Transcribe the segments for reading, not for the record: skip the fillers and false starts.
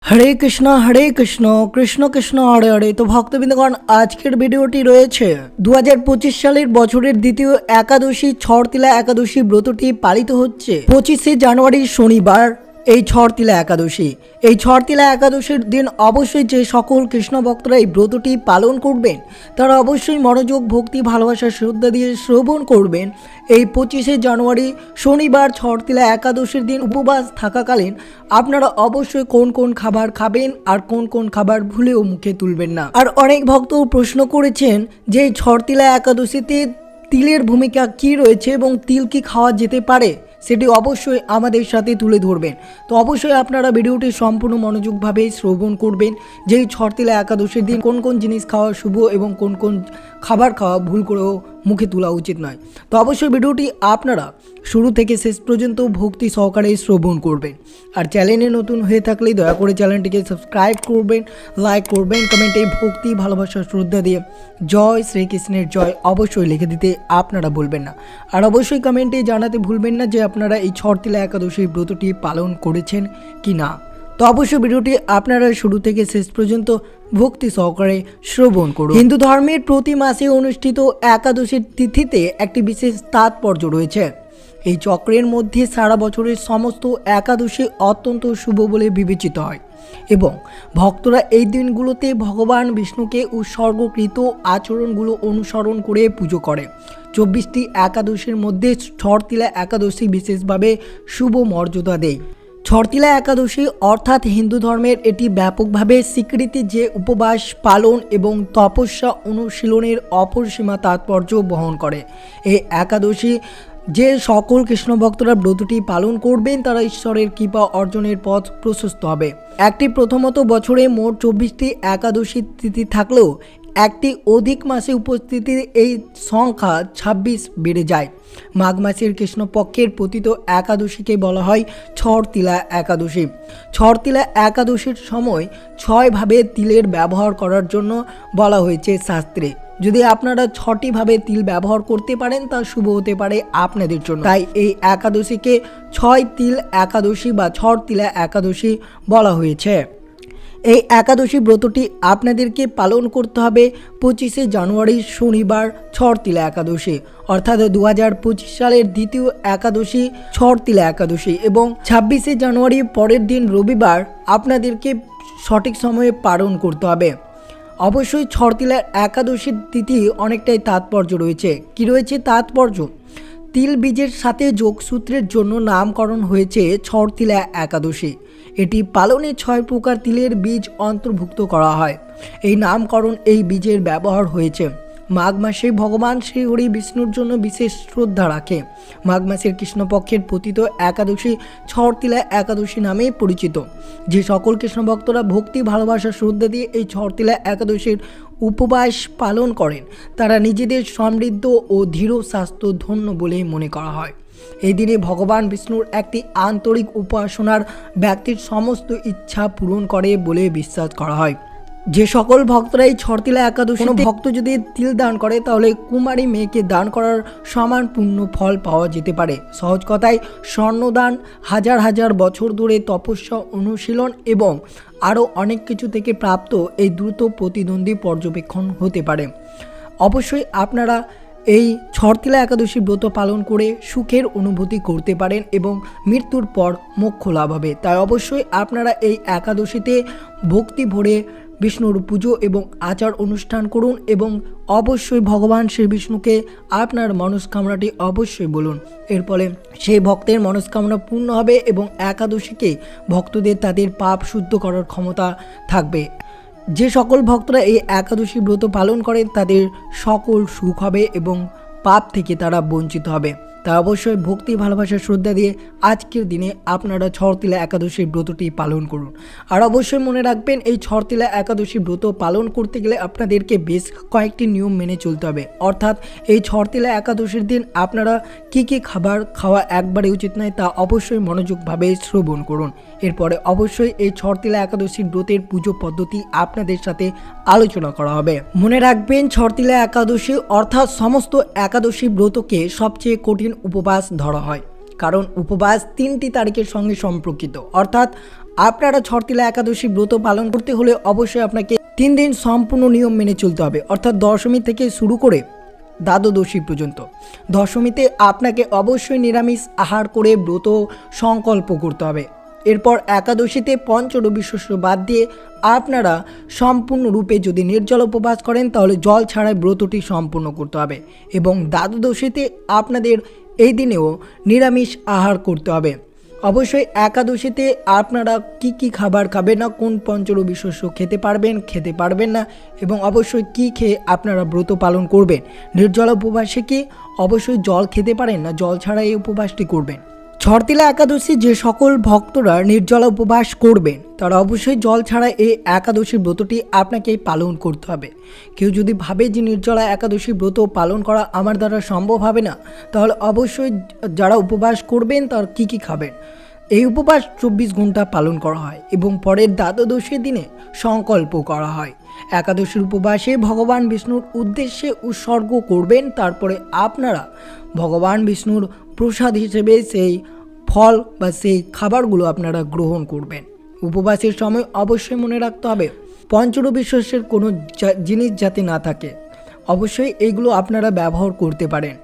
হরে কৃষ্ণ কৃষ্ণ কৃষ্ণ হরে হরে। তো ভক্তবৃন্দগণ, আজকের ভিডিওটি রয়েছে 2025 সালের বছরের দ্বিতীয় একাদশী ছড়তিলা একাদশী ব্রতটি পালিত হচ্ছে 25শে জানুয়ারি শনিবার। এই ছড়তিলা একাদশীর দিন অবশ্যই যে সকল কৃষ্ণ ভক্তরা এই ব্রতটি পালন করবেন তারা অবশ্যই মনোযোগ, ভক্তি, ভালোবাসা, শ্রদ্ধা দিয়ে শ্রবণ করবেন। এই 25শে জানুয়ারি শনিবার ছড়তিলা একাদশীর দিন উপবাস থাকাকালীন আপনারা অবশ্যই কোন কোন খাবার খাবেন আর কোন কোন খাবার ভুলেও মুখে তুলবেন না। আর অনেক ভক্ত প্রশ্ন করেছেন যে এই ছড়তিলা একাদশীতে তিলের ভূমিকা কি রয়েছে এবং তিল কি খাওয়া যেতে পারে, সেটি অবশ্যই আমাদের সাথে তুলে ধরবেন। তো অবশ্যই আপনারা ভিডিওটি সম্পূর্ণ মনোযোগভাবে শ্রবণ করবেন যে এই ছড়তিলা একাদশীর দিন কোন কোন জিনিস খাওয়া শুভ এবং কোন কোন খাবার খাওয়া ভুল করেও মুখে তোলা উচিত নয়। তো অবশ্যই ভিডিওটি আপনারা শুরু থেকে শেষ পর্যন্ত ভক্তি সহকারে শ্রবণ করবেন। আর চ্যানেলে নতুন হয়ে থাকলে দয়া করে চ্যানেলটিকে সাবস্ক্রাইব করবেন, লাইক করবেন, কমেন্টে ভক্তি, ভালোবাসা, শ্রদ্ধা দিয়ে জয় শ্রীকৃষ্ণের জয় অবশ্যই লিখে দিতে আপনারা ভুলবেন না। আর অবশ্যই কমেন্টে জানাতে ভুলবেন না যে আপনারা এই ছড়তিলা একাদশীর ব্রতটি পালন করেছেন কি না। তো অবশ্যই ভিডিওটি আপনারা শুরু থেকে শেষ পর্যন্ত ভক্তি সহকারে শ্রবণ করুন। হিন্দু ধর্মের প্রতি মাসে অনুষ্ঠিত একাদশীর তিথিতে একটি বিশেষ তাৎপর্য রয়েছে। এই চক্রের মধ্যে সারা বছরের সমস্ত একাদশী অত্যন্ত শুভ বলে বিবেচিত হয় এবং ভক্তরা এই দিনগুলোতে ভগবান বিষ্ণুকে উৎসর্গকৃত আচরণগুলো অনুসরণ করে পুজো করে। 24টি একাদশীর মধ্যে ছড়তিলা একাদশী বিশেষভাবে শুভ মর্যাদা দেয়। ছড়তিলা একাদশী অর্থাৎ হিন্দু ধর্মের এটি ব্যাপকভাবে স্বীকৃতি যে উপবাস পালন এবং তপস্যা অনুশীলনের অপরিসীমা তাৎপর্য বহন করে। এই একাদশী যে সকল কৃষ্ণ ভক্তরা ব্রতটি পালন করবেন তারা ঈশ্বরের কৃপা অর্জনের পথ প্রশস্ত হবে। একটি প্রথমত বছরে মোট 24টি একাদশী তিথি থাকলেও একটি অধিক মাসে উপস্থিতির এই সংখ্যা 26 বেড়ে যায়। মাঘ মাসের কৃষ্ণপক্ষের পতিত একাদশীকে বলা হয় ছড়তিলা একাদশী। ছড়তিলা একাদশীর সময় 6 ভাবে তিলের ব্যবহার করার জন্য বলা হয়েছে শাস্ত্রে। যদি আপনারা 6টি ভাবে তিল ব্যবহার করতে পারেন তা শুভ হতে পারে আপনাদের জন্য। তাই এই একাদশীকে 6 তিল একাদশী বা ছড়তিলা একাদশী বলা হয়েছে। এই একাদশী ব্রতটি আপনাদেরকে পালন করতে হবে 25শে জানুয়ারি শনিবার ছড়তিলা একাদশী, অর্থাৎ 2025 সালের দ্বিতীয় একাদশী ছড়তিলা একাদশী, এবং 26শে জানুয়ারি পরের দিন রবিবার আপনাদেরকে সঠিক সময়ে পালন করতে হবে। অবশ্যই ছড়তিলা একাদশীর তিথি অনেকটাই তাৎপর্য রয়েছে। কি রয়েছে তাৎপর্য? তিল বীজের সাথে যোগসূত্রের জন্য নামকরণ হয়েছে ছড়তিলা একাদশী। এটি পালনে 6 প্রকার তিলের বীজ অন্তর্ভুক্ত করা হয়। এই নামকরণ এই বীজের ব্যবহার হয়েছে। মাঘ মাসে ভগবান শ্রীহরি বিষ্ণুর জন্য বিশেষ শ্রদ্ধা রাখে। মাঘ মাসের কৃষ্ণপক্ষের পতিত একাদশী ছড়তিলা একাদশী নামে পরিচিত। যে সকল কৃষ্ণ ভক্তরা ভক্তি, ভালোবাসা, শ্রদ্ধা দিয়ে এই ছড়তিলা একাদশীর উপবাস পালন করেন তারা নিজেদের সমৃদ্ধ ও দৃঢ় স্বাস্থ্য ধন্য বলে মনে করা হয়। এই দিনে ভগবান বিষ্ণুর একটি আন্তরিক উপাসনার ব্যক্তির সমস্ত ইচ্ছা পূরণ করে বলে বিশ্বাস করা হয়। যে সকল ভক্তরা এই ছড়তিলা একাদশী কোনো ভক্ত যদি তিল দান করে তাহলে কুমারী মেয়েকে দান করার সমান পূর্ণ ফল পাওয়া যেতে পারে। সহজ কথায় স্বর্ণদান, হাজার হাজার বছর ধরে তপস্যা অনুশীলন এবং আরও অনেক কিছু থেকে প্রাপ্ত এই দ্রুত প্রতিদ্বন্দ্বী পর্যবেক্ষণ হতে পারে। অবশ্যই আপনারা এই ছড়তিলা একাদশী ব্রত পালন করে সুখের অনুভূতি করতে পারেন এবং মৃত্যুর পর মোক্ষ লাভ হবে। তাই অবশ্যই আপনারা এই একাদশীতে ভক্তি ভরে বিষ্ণুর পুজো এবং আচার অনুষ্ঠান করুন এবং অবশ্যই ভগবান শ্রী বিষ্ণুকে আপনার মনস্কামনাটি অবশ্যই বলুন। এর ফলে সেই ভক্তের মনস্কামনা পূর্ণ হবে এবং একাদশীকে ভক্তদের তাদের পাপ শুদ্ধ করার ক্ষমতা থাকবে। যে সকল ভক্তরা এই একাদশী ব্রত পালন করেন তাদের সকল সুখ হবে এবং পাপ থেকে তারা বঞ্চিত হবে। তাই অবশ্যই ভক্তি, ভালোবাসা, শ্রদ্ধা দিয়ে আজকের দিনে আপনারা ছড়তিলা একাদশীর ব্রতটি পালন করুন। আর অবশ্যই মনে রাখবেন এই ছড়তিলা একাদশী ব্রত পালন করতে গেলে আপনাদেরকে বেশ কয়েকটি নিয়ম মেনে চলতে হবে। অর্থাৎ এই ছড়তিলা একাদশীর দিন আপনারা কি কি খাবার খাওয়া একবারে উচিত নয় তা অবশ্যই মনোযোগভাবে শ্রবণ করুন। এরপরে অবশ্যই এই ছড়তিলা একাদশীর ব্রতের পুজো পদ্ধতি আপনাদের সাথে আলোচনা করা হবে। মনে রাখবেন ছড়তিলা একাদশী অর্থাৎ সমস্ত একাদশী ব্রতকে সবচেয়ে কঠিন উপবাস ধরা হয়, কারণ উপবাস 3টি তারিখের সঙ্গে সম্পর্কিত, অর্থাৎ আপনারা ছটতিলা একাদশী ব্রত পালন করতে হলে অবশ্যই আপনাকে 3 দিন সম্পূর্ণ নিয়ম মেনে চলতে হবে, অর্থাৎ দশমী থেকে শুরু করে দ্বাদশী পর্যন্ত। দশমীতে আপনাকে অবশ্যই নিরামিষ আহার করে ব্রত সংকল্প করতে হবে। এরপর একাদশীতে পঞ্চরবি শস্য বাদ দিয়ে আপনারা সম্পূর্ণরূপে যদি নির্জল উপবাস করেন তাহলে জল ছাড়াই ব্রতটি সম্পূর্ণ করতে হবে, এবং দ্বাদশীতে আপনাদের এই দিনেও নিরামিষ আহার করতে হবে। অবশ্যই একাদশীতে আপনারা কি খাবার খাবেন না, কোন পঞ্চরবি শস্য খেতে পারবেন না, এবং অবশ্যই কি খেয়ে আপনারা ব্রত পালন করবেন। নির্জল উপবাসে কি অবশ্যই জল খেতে পারেন না, জল ছাড়া এই উপবাসটি করবেন। ছটতিলা একাদশী যে সকল ভক্তরা নির্জলা উপবাস করবেন তারা অবশ্যই জল ছাড়া এই একাদশী ব্রতটি আপনাকে পালন করতে হবে। কেউ যদি ভাবে যে নির্জলা একাদশী ব্রত পালন করা আমার দ্বারা সম্ভব হবে না, তাহলে অবশ্যই যারা উপবাস করবেন তারা কি খাবেন। এই উপবাস 24 ঘন্টা পালন করা হয় এবং পরের দ্বাদশীর দিনে সংকল্প করা হয়। একাদশীর উপবাসে ভগবান বিষ্ণুর উদ্দেশ্যে উৎসর্গ করবেন, তারপরে আপনারা ভগবান বিষ্ণুর প্রসাদ হিসেবে সেই ফল বা সেই খাবারগুলো আপনারা গ্রহণ করবেন। উপবাসের সময় অবশ্যই মনে রাখতে হবে পঞ্চরবি শস্যের কোনো জিনিস যাতে না থাকে। অবশ্যই এইগুলো আপনারা ব্যবহার করতে পারেন।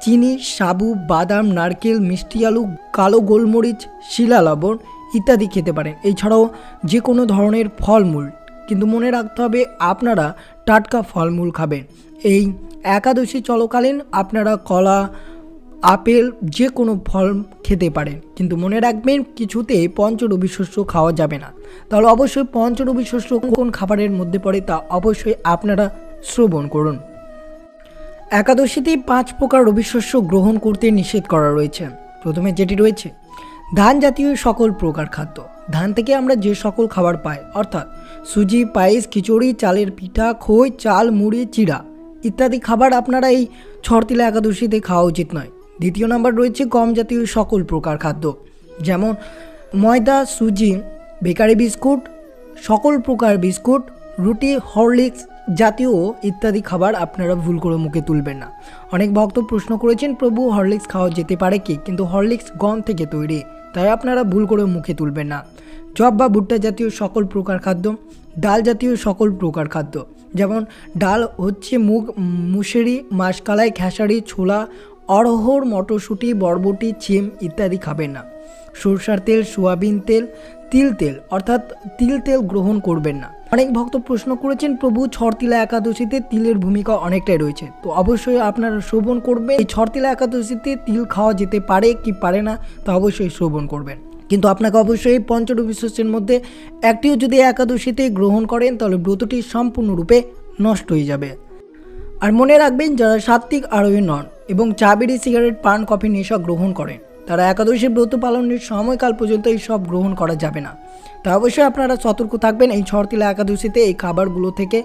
চিনি, সাবু, বাদাম, নারকেল, মিষ্টি আলু, কালো গোলমরিচ, শিলা লবণ ইত্যাদি খেতে পারেন। এছাড়াও যে কোনো ধরনের ফলমূল, কিন্তু মনে রাখতে হবে আপনারা টাটকা ফলমূল খাবেন। এই একাদশী চলাকালীন আপনারা কলা, আপেল যে কোনো ফল খেতে পারেন, কিন্তু মনে রাখবেন কিছুতে পঞ্চরবি শস্য খাওয়া যাবে না। তাহলে অবশ্যই পঞ্চরবি শস্য কোন খাবারের মধ্যে পড়ে তা অবশ্যই আপনারা শ্রবণ করুন। একাদশীতে 5 প্রকার রবি শস্য গ্রহণ করতে নিষেধ করা রয়েছে। প্রথমে যেটি রয়েছে ধান জাতীয় সকল প্রকার খাদ্য। ধান থেকে আমরা যে সকল খাবার পাই, অর্থাৎ সুজি, পায়েস, খিচুড়ি, চালের পিঠা, খই, চাল, মুড়ি, চিড়া ইত্যাদি খাবার আপনারা এই ছটতিলা একাদশীতে খাওয়া উচিত নয়। দ্বিতীয় নাম্বার রয়েছে গম জাতীয় সকল প্রকার খাদ্য, যেমন ময়দা, সুজি, বেকারি বিস্কুট, সকল প্রকার বিস্কুট, রুটি, হরলিক্স জাতীয় ইত্যাদি খাবার আপনারা ভুল করে মুখে তুলবেন না। অনেক ভক্ত প্রশ্ন করেছেন, প্রভু হরলিক্স খাওয়া যেতে পারে কি? কিন্তু হরলিক্স গম থেকে তৈরি, তাই আপনারা ভুল করে মুখে তুলবেন না। জব বা ভুট্টা জাতীয় সকল প্রকার খাদ্য, ডাল জাতীয় সকল প্রকার খাদ্য, যেমন ডাল হচ্ছে মুগ, মুসুরি, মাসকলাই, খেসারি, ছোলা, অড়হর, মটরশুঁটি, বরবটি, ছিম ইত্যাদি খাবেন না। সরষার তেল, সোয়াবিন তেল, তিল তেল অর্থাৎ তিল তেল গ্রহণ করবেন না। অনেক ভক্ত প্রশ্ন করেছেন, প্রভু ছটতিলা একাদশীতে তিলের ভূমিকা অনেকটাই রয়েছে, তো অবশ্যই আপনারা শ্রবণ করবেন। এই ছটতিলা একাদশীতে তিল খাওয়া যেতে পারে কি পারে না তা অবশ্যই শ্রবণ করবেন, কিন্তু আপনাকে অবশ্যই পঞ্চরবি শস্যের মধ্যে একটিও যদি একাদশীতে গ্রহণ করেন তাহলে ব্রতটি সম্পূর্ণরূপে নষ্ট হয়ে যাবে। আর মনে রাখবেন, যারা সাত্ত্বিক আরোহী নন এবং চা, বিড়ি, সিগারেট, পান, কফি নেশা গ্রহণ করেন তারা একাদশী ব্রত পালনের সময়কাল পর্যন্ত এই সব গ্রহণ করা যাবে না। তা অবশ্যই আপনারা সতর্ক থাকবেন এই ছটতিলা একাদশীতে এই খাবারগুলো থেকে।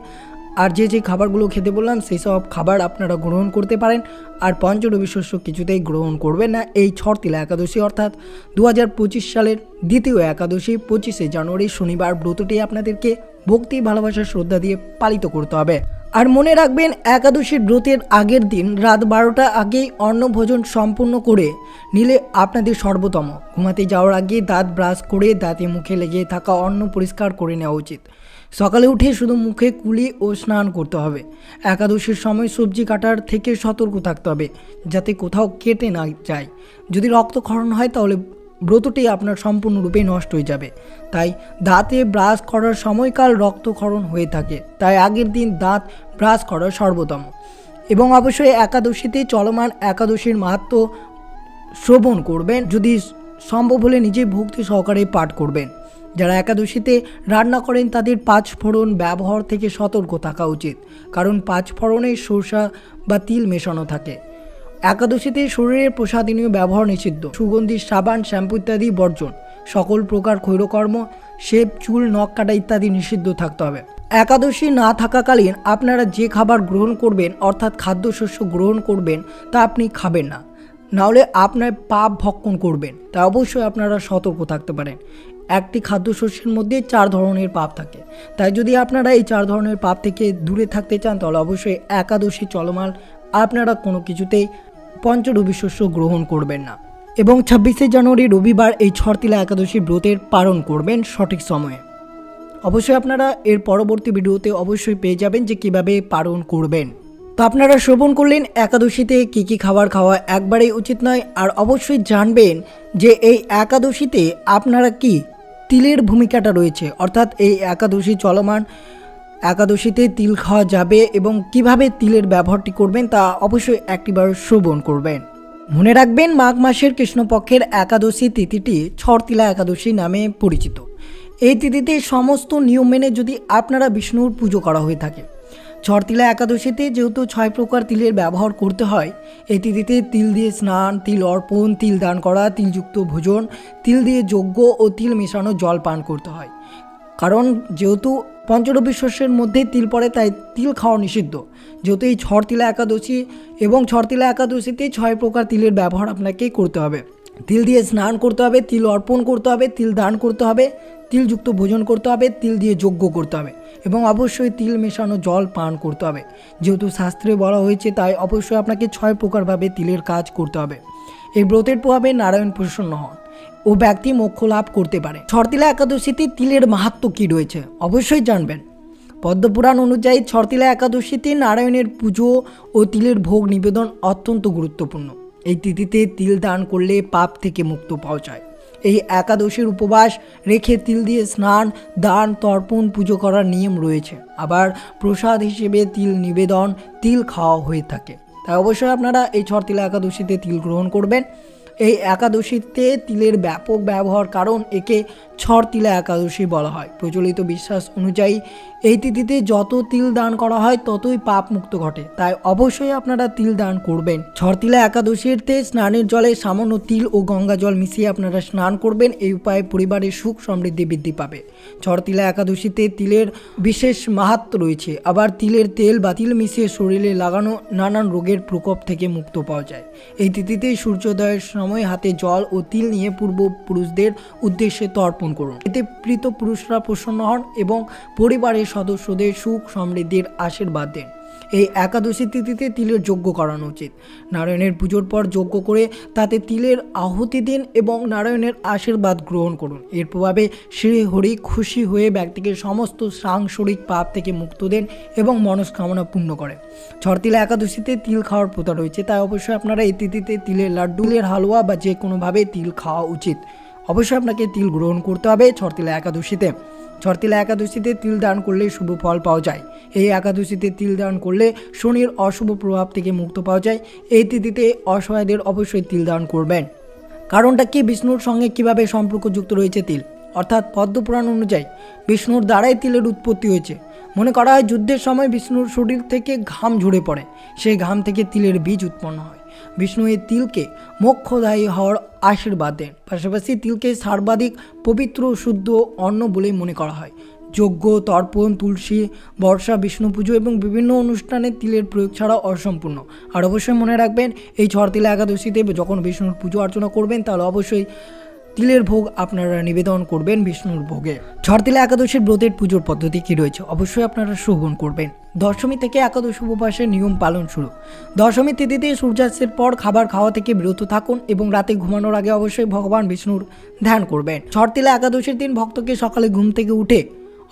আর যে খাবারগুলো খেতে বললাম সেই সব খাবার আপনারা গ্রহণ করতে পারেন, আর পঞ্চরবি শস্য কিছুতেই গ্রহণ করবেন না এই ছটতিলা একাদশী, অর্থাৎ 2025 সালের দ্বিতীয় একাদশী 25শে জানুয়ারি শনিবার ব্রতটি আপনাদেরকে ভক্তি, ভালোবাসা, শ্রদ্ধা দিয়ে পালিত করতে হবে। আর মনে রাখবেন, একাদশীর ব্রতের আগের দিন রাত 12টা আগেই অন্নভোজন সম্পূর্ণ করে নিলে আপনাদের সর্বোত্তম। ঘুমাতে যাওয়ার আগে দাঁত ব্রাশ করে দাঁতে মুখে লেগে থাকা অন্ন পরিষ্কার করে নেওয়া উচিত। সকালে উঠে শুধু মুখে কুলি ও স্নান করতে হবে। একাদশীর সময় সবজি কাটার থেকে সতর্ক থাকতে হবে যাতে কোথাও কেটে না যায়। যদি রক্তক্ষরণ হয় তাহলে ব্রতটি আপনার সম্পূর্ণরূপে নষ্ট হয়ে যাবে। তাই দাঁতে ব্রাশ করার সময়কাল রক্তক্ষরণ হয়ে থাকে, তাই আগের দিন দাঁত ব্রাশ করা সর্বোত্তম। এবং অবশ্যই একাদশীতে চলমান একাদশীর মাহাত্ম্য শ্রবণ করবেন, যদি সম্ভব হলে নিজে ভক্তি সহকারে পাঠ করবেন। যারা একাদশীতে রান্না করেন তাদের 5 ফোড়ন ব্যবহার থেকে সতর্ক থাকা উচিত, কারণ 5 ফোড়নে সরষা বা তিল মেশানো থাকে। একাদশীতে শরীরের প্রসাদনীয় ব্যবহার নিষিদ্ধ। সুগন্ধি, সাবান, শ্যাম্পু ইত্যাদি বর্জন। সকল প্রকার ক্ষৌরকর্ম, শেভ, চুল, নখ কাটা ইত্যাদি নিষিদ্ধ থাকতে হবে। একাদশী না থাকাকালীন আপনারা যে খাবার গ্রহণ করবেন, অর্থাৎ খাদ্যশস্য গ্রহণ করবেন, তা আপনি খাবেন না, নাহলে আপনার পাপ ভক্ষণ করবেন। তাই অবশ্যই আপনারা সতর্ক থাকতে পারেন। একটি খাদ্যশস্যের মধ্যে 4 ধরনের পাপ থাকে, তাই যদি আপনারা এই 4 ধরনের পাপ থেকে দূরে থাকতে চান তাহলে অবশ্যই একাদশী চলমান আপনারা কোনো কিছুতেই পঞ্চরবি শস্য গ্রহণ করবেন না। এবং 26শে জানুয়ারি রবিবার এই ছটতিলা একাদশী ব্রতের পালন করবেন সঠিক সময়ে। অবশ্যই আপনারা এর পরবর্তী ভিডিওতে অবশ্যই পেয়ে যাবেন যে কিভাবে পালন করবেন। তো আপনারা শ্রবণ করলেন একাদশীতে কী কী খাবার খাওয়া একবারেই উচিত নয়। আর অবশ্যই জানবেন যে এই একাদশীতে আপনারা কি তিলের ভূমিকাটা রয়েছে, অর্থাৎ এই একাদশী চলমান একাদশীতে তিল খাওয়া যাবে এবং কিভাবে তিলের ব্যবহারটি করবেন তা অবশ্যই একটিবার শ্রবণ করবেন। মনে রাখবেন মাঘ মাসের কৃষ্ণপক্ষের একাদশী তিথিটি ছটতিলা একাদশী নামে পরিচিত। এই তিথিতে সমস্ত নিয়ম মেনে যদি আপনারা বিষ্ণুর পুজো করা হয়ে থাকে, ছটতিলা একাদশীতে যেহেতু 6 প্রকার তিলের ব্যবহার করতে হয়, এই তিথিতে তিল দিয়ে স্নান, তিল অর্পণ, তিল দান করা, তিলযুক্ত ভোজন, তিল দিয়ে যজ্ঞ ও তিল মেশানো জল পান করতে হয়। কারণ যেহেতু পঞ্চরবি শস্যের মধ্যে তিল পড়ে তাই তিল খাওয়া নিষিদ্ধ। যেহেতু এই ছটতিলা একাদশী এবং ছটতিলা একাদশীতে 6 প্রকার তিলের ব্যবহার আপনাকে করতে হবে। তিল দিয়ে স্নান করতে হবে, তিল অর্পণ করতে হবে, তিল দান করতে হবে, তিলযুক্ত ভোজন করতে হবে, তিল দিয়ে যজ্ঞ করতে হবে এবং অবশ্যই তিল মেশানো জল পান করতে হবে। যেহেতু শাস্ত্রে বলা হয়েছে তাই অবশ্যই আপনাকে 6 প্রকারভাবে তিলের কাজ করতে হবে। এই ব্রতের প্রভাবে নারায়ণ প্রসন্ন হন ও ব্যক্তি মোক্ষ লাভ করতে পারে। ছটতিলা একাদশীতে তিলের মাহাত্ম্য কী রয়েছে অবশ্যই জানবেন। পদ্মপুরাণ অনুযায়ী ছটতিলা একাদশীতে নারায়ণের পুজো ও তিলের ভোগ নিবেদন অত্যন্ত গুরুত্বপূর্ণ। এই তিথিতে তিল দান করলে পাপ থেকে মুক্ত পাওয়া যায়। এই একাদশীর উপবাস রেখে তিল দিয়ে স্নান, দান, তর্পণ, পুজো করার নিয়ম রয়েছে। আবার প্রসাদ হিসেবে তিল নিবেদন, তিল খাওয়া হয়ে থাকে। তাই অবশ্যই আপনারা এই ছটতিলা একাদশীতে তিল গ্রহণ করবেন। এই একাদশীতে তিলের ব্যাপক ব্যবহার, কারণ একে ছটতিলা একাদশী বলা হয়। প্রচলিত বিশ্বাস অনুযায়ী এই তিথিতে যত তিল দান করা হয় ততই পাপ মুক্ত ঘটে। তাই অবশ্যই আপনারা তিল দান করবেন। ছটতিলা একাদশীতে স্নানের জলে সামান্য তিল ও গঙ্গা জল মিশিয়ে আপনারা স্নান করবেন। এই উপায়ে পরিবারের সুখ সমৃদ্ধি বৃদ্ধি পাবে। ছটতিলা একাদশীতে তিলের বিশেষ মাহাত্ম্য রয়েছে। আবার তিলের তেল বা তিল মিশিয়ে শরীরে লাগানো নানান রোগের প্রকোপ থেকে মুক্ত পাওয়া যায়। এই তিথিতে সূর্যোদয়ের সময় হাতে জল ও তিল নিয়ে পূর্বপুরুষদের উদ্দেশ্যে তর্পণ করুন। এতে প্রীত পুরুষরা প্রসন্ন হন এবং পরিবারের সদস্যদের সুখ সমৃদ্ধির আশীর্বাদ দেন। এই একাদশী তিথিতে তিলের যজ্ঞ করানো উচিত। নারায়ণের পুজোর পর যজ্ঞ করে তাতে তিলের আহুতি দিন এবং নারায়ণের আশীর্বাদ গ্রহণ করুন। এর প্রভাবে শ্রী হরি খুশি হয়ে ব্যক্তিকে সমস্ত সাংসারিক পাপ থেকে মুক্ত দেন এবং মনস্কামনা পূর্ণ করে। ছটতিলা একাদশীতে তিল খাওয়ার প্রথা রয়েছে, তাই অবশ্যই আপনারা এই তিথিতে তিলের লাড্ডু, তিলের হালুয়া বা যে কোনোভাবে তিল খাওয়া উচিত। অবশ্যই আপনাকে তিল গ্রহণ করতে হবে ছটতিলা একাদশীতে। ছটতিলা একাদশীতে তিল দান করলে শুভ ফল পাওয়া যায়। এই একাদশীতে তিল দান করলে শনির অশুভ প্রভাব থেকে মুক্ত পাওয়া যায়। এই তিথিতে অসহায়দের অবশ্যই তিল দান করবেন। কারণটা কি, বিষ্ণুর সঙ্গে কিভাবে সম্পর্কযুক্ত রয়েছে তিল, অর্থাৎ পদ্মপুরাণ অনুযায়ী বিষ্ণুর দ্বারাই তিলের উৎপত্তি হয়েছে। মনে করা হয় যুদ্ধের সময় বিষ্ণুর শরীর থেকে ঘাম ঝরে পড়ে, সেই ঘাম থেকে তিলের বীজ উৎপন্ন হয়। বিষ্ণু এই তিলকে মোক্ষদায়ী হওয়ার আশীর্বাদ দেন। পাশাপাশি তিলকে সর্বাধিক পবিত্র শুদ্ধ অন্ন বলেই মনে করা হয়। যজ্ঞ, তর্পণ, তুলসী, বর্ষা, বিষ্ণু পুজো এবং বিভিন্ন অনুষ্ঠানে তিলের প্রয়োগ ছাড়া অসম্পূর্ণ। আর অবশ্যই মনে রাখবেন এই ছটতিলা একাদশীতে যখন বিষ্ণুর পুজো অর্চনা করবেন তাহলে অবশ্যই তিলের ভোগ আপনারা নিবেদন করবেন বিষ্ণুর ভোগে। ছটতিলা একাদশীর ব্রতের পুজোর পদ্ধতি কী রয়েছে অবশ্যই আপনারা শ্রবণ করবেন। দশমী থেকে একাদশী উপবাসের নিয়ম পালন শুরু। দশমী তিথিতে সূর্যাস্তের পর খাবার খাওয়া থেকে বিরত থাকুন এবং রাতে ঘুমানোর আগে অবশ্যই ভগবান বিষ্ণুর ধ্যান করবেন। ছটতিলা একাদশীর দিন ভক্তকে সকালে ঘুম থেকে উঠে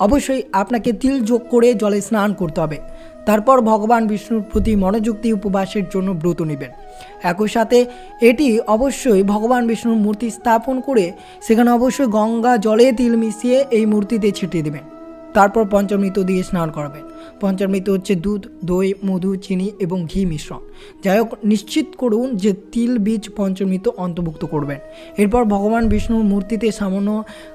অবশ্যই আপনাকে তিল যোগ করে জলে স্নান করতে হবে। তারপর ভগবান বিষ্ণুর প্রতি মনোযোগ দিয়ে উপবাসের জন্য ব্রত নেবেন। একই সাথে এটি অবশ্যই ভগবান বিষ্ণুর মূর্তি স্থাপন করে সেখানে অবশ্যই গঙ্গা জলে তিল মিশিয়ে এই মূর্তিতে ছিটিয়ে দেবেন। তারপর পঞ্চামৃত দিয়ে স্নান করাবেন। পঞ্চামৃত হচ্ছে দুধ, দই, মধু, চিনি এবং ঘি মিশ্রণ। যাই হোক, নিশ্চিত করুন যে তিল বীজ পঞ্চামৃত অন্তর্ভুক্ত করবেন। এরপর ভগবান বিষ্ণুর মূর্তিতে সামান্য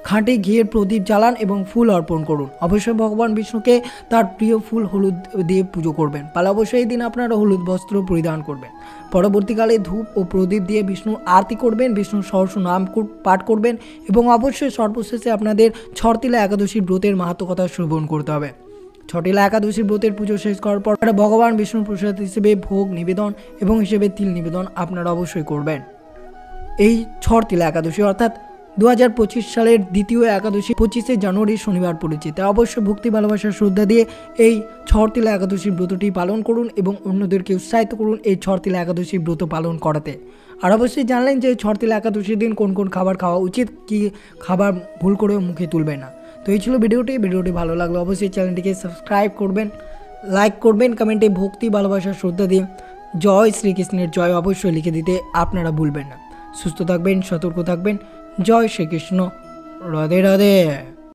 খাঁটি ঘিয়ের প্রদীপ জ্বালান এবং ফুল অর্পণ করুন। অবশ্যই ভগবান বিষ্ণুকে তার প্রিয় ফুল হলুদ দিয়ে পুজো করবেন। পালা অবশ্যই এই দিন আপনারা হলুদ বস্ত্র পরিধান করবেন। পরবর্তীকালে ধূপ ও প্রদীপ দিয়ে বিষ্ণুর আরতি করবেন, বিষ্ণুর সহস্র নাম পাঠ করবেন এবং অবশ্যই সর্বশেষে আপনাদের ছটতিলা একাদশীর ব্রতের মাহাত্ম্য কথা শ্রবণ করতে হবে। ছটতিলা একাদশীর ব্রতের পুজো শেষ করার পর ভগবান বিষ্ণুর প্রসাদ হিসেবে ভোগ নিবেদন এবং হিসেবে তিল নিবেদন আপনারা অবশ্যই করবেন। এই ছটতিলা একাদশী অর্থাৎ 2025 সালের দ্বিতীয় একাদশী 25শে জানুয়ারি শনিবার পড়েছে। তাই অবশ্যই ভক্তি ভালোবাসা শ্রদ্ধা দিয়ে এই ছড়তিলা একাদশীর ব্রতটি পালন করুন এবং অন্যদেরকে উৎসাহিত করুন এই ছড়তিলা একাদশীর ব্রত পালন করাতে। আর অবশ্যই জানলেন যে ছড়তিলা একাদশীর দিন কোন কোন খাবার খাওয়া উচিত, কি খাবার ভুল করে মুখে তুলবে না। তো এই ছিল ভিডিওটি ভালো লাগলো অবশ্যই চ্যানেলটিকে সাবস্ক্রাইব করবেন, লাইক করবেন, কমেন্টে ভক্তি ভালোবাসা শ্রদ্ধা দিয়ে জয় শ্রীকৃষ্ণের জয় অবশ্যই লিখে দিতে আপনারা ভুলবেন না। সুস্থ থাকবেন, সতর্ক থাকবেন। জয় শ্রীকৃষ্ণ, রাধে রাধে।